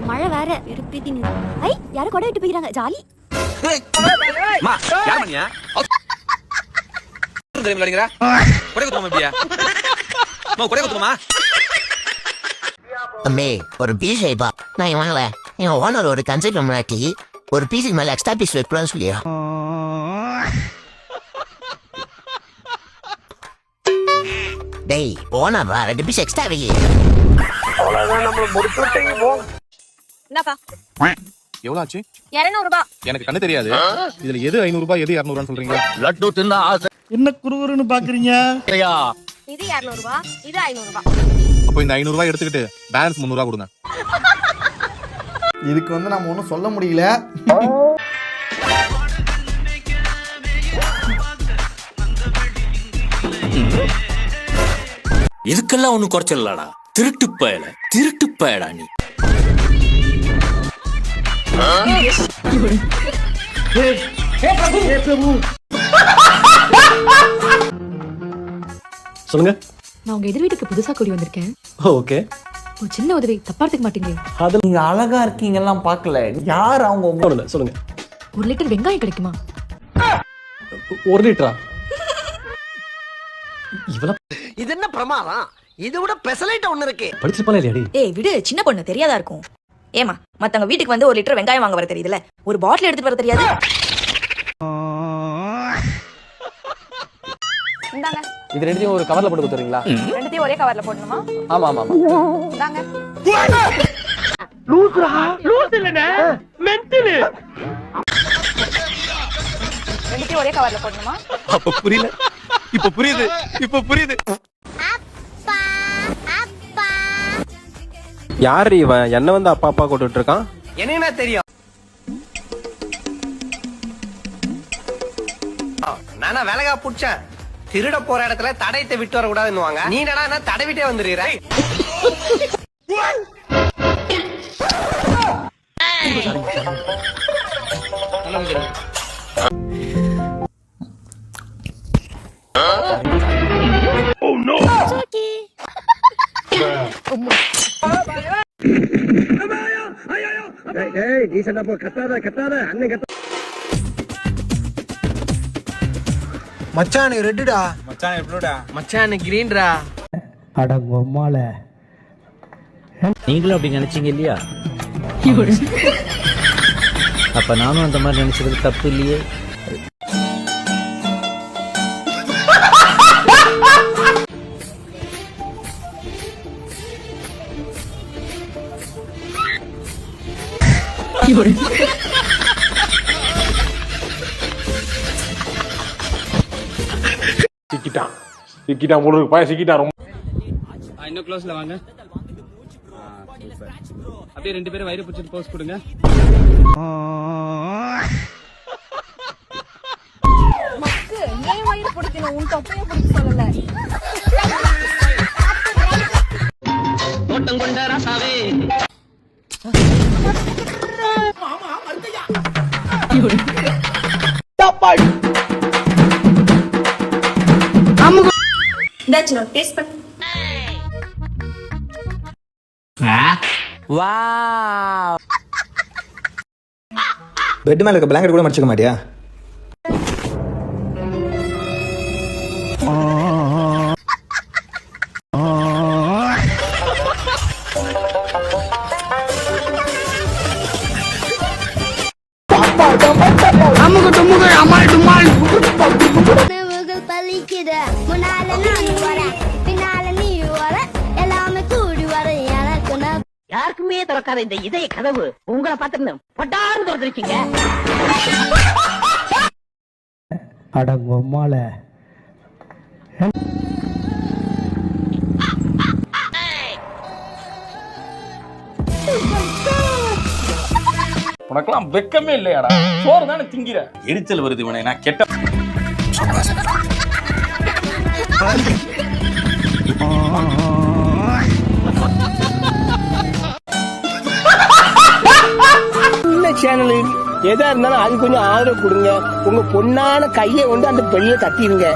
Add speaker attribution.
Speaker 1: மழை வேற வெறுப்பேத்தி ஐ யாரும் கொடை விட்டு போயிறாங்க ஜாலி.
Speaker 2: மா யார் மணியா தெரியுமா லங்கரா கொடை குத்துமா அப்படியே மா கொடை குத்துமா
Speaker 3: அம்மே ஒரு பீஸ் ஐபா நான் வாங்கல என் ஓனர் ஒரு கன்செப்ட் முன்னாடி ஒரு பீஸுக்கு மேல எக்ஸ்ட்ரா பீஸ் வைக்கணும்னு சொல்லியா டேய் ஓனர் வா 2 பீஸ் எக்ஸ்ட்ரா வை
Speaker 4: அவ்வளவுதான் நம்ம முடிச்சுட்டீங்க போ.
Speaker 1: என்னப்பா
Speaker 5: எவ்வளவு ஆச்சு?
Speaker 1: 200 ரூபாய்.
Speaker 5: எனக்கு கண்ணு தெரியாது. இதுல எது 500 ரூபாய் எது 200 ரூபாய் சொல்றீங்க?
Speaker 4: லட்டு தின்னா ஆசை.
Speaker 6: என்ன குறுகுறுன்னு பாக்குறீங்க?
Speaker 1: இது 200 ரூபாய், இது 500 ரூபாய்.
Speaker 5: அப்போ இந்த 500 ரூபாய் எடுத்துக்கிட்டு பேலன்ஸ் 300 ரூபாய் கொடுங்க.
Speaker 6: இதுக்கு வந்து நம்ம ஒன்றும் சொல்ல முடியல.
Speaker 7: இதுக்கெல்லாம் ஒண்ணு குறைச்சிடலாடா. திருட்டு பயடா நீ.
Speaker 8: சொல்லுங்க.
Speaker 9: நான் உங்க எதிர் வீட்டுக்கு புதுசா கூடி வந்திருக்கேன்.
Speaker 8: ஓகே.
Speaker 9: ஒரு சின்ன உதவி, தப்பா எடுத்துக்க மாட்டீங்க?
Speaker 8: அதுல
Speaker 6: நீங்க அழகா இருக்கீங்கலாம் பார்க்கல. யார் அவங்க?
Speaker 8: சொல்லுங்க சொல்லுங்க.
Speaker 9: 1 லிட்டர் வெங்காயம் கிடைக்குமா?
Speaker 8: 1 லிட்டரா? இவ்வளவு
Speaker 4: இது என்ன பிரமாதம்? இது விட பெசலைட் ஒண்ணு இருக்கு.
Speaker 8: படிச்சிருப்பானே இல்லையாடி?
Speaker 10: ஏய் விடு, சின்ன பொண்ணு தெரியாதா இருக்கும். ஏமா மத்தவங்க வீட்டுக்கு வந்து 1 லிட்டர் வெங்காயம் வாங்க வர தெரியுதுல, ஒரு பாட்டில் எடுத்துட்டு வர தெரியாது?
Speaker 1: இந்தாங்க.
Speaker 8: இது ரெண்டையும் ஒரு கவர்ல போட்டு கொடுத்துறீங்களா?
Speaker 1: ரெண்டுத்தையும் ஒரே கவர்ல போடணுமா?
Speaker 8: ஆமா ஆமா ஆமா.
Speaker 1: இந்தாங்க.
Speaker 4: லூசுரா லூஸ் இல்லனே மென்டல்.
Speaker 1: ரெண்டுத்தையும் ஒரே கவர்ல போடணுமா?
Speaker 5: அப்ப புரியல. இப்ப புரியுது.
Speaker 11: யார் இவன் என்ன வந்து அப்பா அப்பா கூட்டிட்டு இருக்கான்?
Speaker 4: என்ன தெரியும்? நானா வேலைக்கா புடிச்சேன். திருட போற இடத்துல தடயத்தை விட்டு வர கூடாதுன்னுவாங்க. நீ என்னடா தடவிட்டே வந்துடுற?
Speaker 6: மச்சான் ரெட்டுடா.
Speaker 2: மச்சான் எப்படிடா
Speaker 4: மச்சான் கிரீன்டா.
Speaker 6: அட பொம்மால.
Speaker 7: நீங்களும் அப்படி நினைச்சீங்க இல்லையா? அப்ப நானும் அந்த மாதிரி நினைச்சது தப்பு இல்லையே.
Speaker 11: சிக்கிட்டான் போல இருக்கு. பையன் சிக்கிட்டான் ரொம்ப.
Speaker 8: இன்னும் க்ளோஸ்ல வாங்க. அப்படியே 2 பேரும் வயிறு பிடிச்சிட்டு போஸ் கொடுங்க.
Speaker 1: மக்கு நீ வயிறு பிடிக்கணும், உன் தொப்பைய பிடிக்க சொல்லல.
Speaker 4: ஓட்டம் கொண்ட ராசாவே.
Speaker 6: மாமா மர்க்கையா.
Speaker 10: இந்தாச்சு டேஸ்ட் பண்ணு.
Speaker 4: வாவ்.
Speaker 6: பெட் மேல இருக்க பிளாங்கெட் கூட மடிச்சுக்க மாட்டியா?
Speaker 1: பலிக்குத முன்னால நான் வரேன், பின்னால நீ வர, எல்லாமே கூடி வர எனக்கு.
Speaker 10: யாருக்குமே திறக்காத இந்த இதய கதவு உங்களை பார்த்து பட்டான்னு திறந்துருக்கீங்க.
Speaker 6: அட பொம்மால.
Speaker 8: உனக்கெல்லாம் வெக்கமே இல்லையாடா? சோறு தானே திங்கிற. எரிச்சல் வருது இவனை. நான் கெட்ட
Speaker 4: சேனல் எதா இருந்தாலும் அது கொஞ்சம் ஆதரவு கொடுங்க. உங்க பொண்ணான கையை கொண்டு அந்த பெண்ணில தட்டிடுங்க.